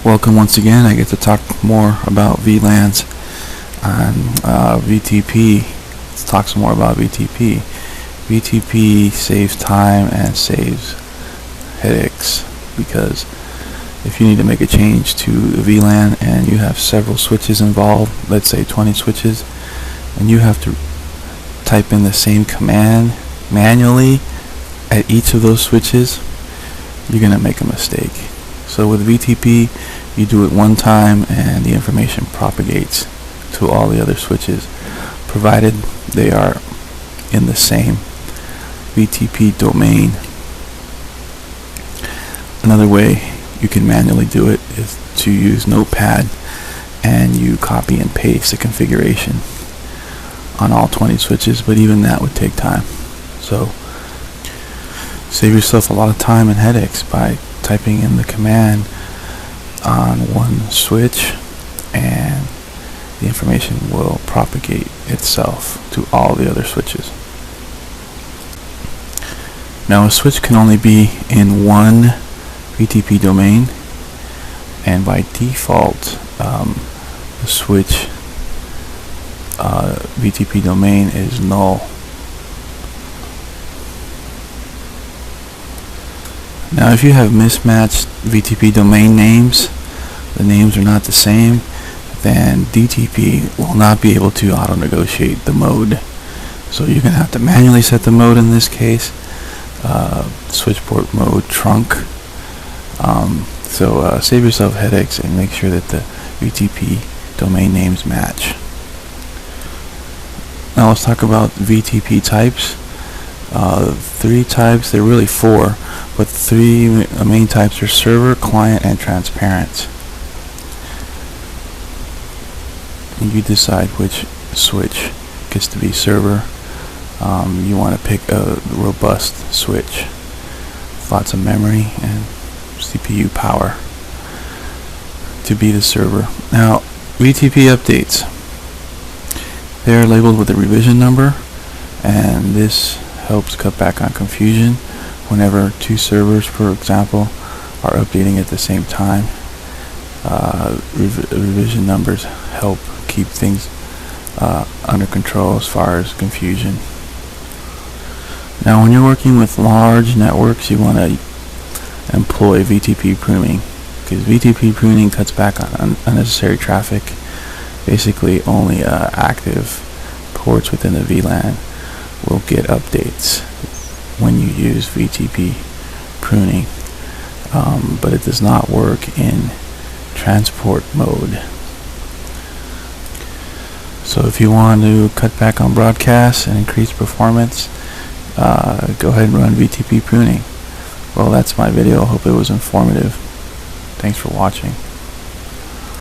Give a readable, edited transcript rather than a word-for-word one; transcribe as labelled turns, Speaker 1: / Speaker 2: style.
Speaker 1: Welcome once again. I get to talk more about VLANs and VTP. Let's talk some more about VTP. VTP saves time and saves headaches, because if you need to make a change to a VLAN and you have several switches involved, let's say 20 switches, and you have to type in the same command manually at each of those switches, you're going to make a mistake. So with VTP, you do it one time and the information propagates to all the other switches, provided they are in the same VTP domain. Another way you can manually do it is to use Notepad, and you copy and paste the configuration on all 20 switches, but even that would take time. So save yourself a lot of time and headaches by typing in the command on one switch, and the information will propagate itself to all the other switches. Now a switch can only be in one VTP domain, and by default the switch VTP domain is null. Now if you have mismatched VTP domain names, the names are not the same, then DTP will not be able to auto-negotiate the mode. So you're going to have to manually set the mode in this case, switch port mode trunk. So save yourself headaches and make sure that the VTP domain names match. Now let's talk about VTP types. 3 types, there are really 4, but 3 main types are server, client, and transparent. And you decide which switch gets to be server. You want to pick a robust switch, lots of memory and CPU power to be the server. Now VTP updates, they're labeled with a revision number, and this helps cut back on confusion whenever 2 servers, for example, are updating at the same time. Revision numbers help keep things under control as far as confusion. Now when you're working with large networks, you want to employ VTP pruning, because VTP pruning cuts back on unnecessary traffic. Basically only active ports within the VLAN will get updates when you use VTP pruning, but it does not work in transport mode. So if you want to cut back on broadcasts and increase performance, go ahead and run VTP pruning. Well, that's my video. I hope it was informative. Thanks for watching.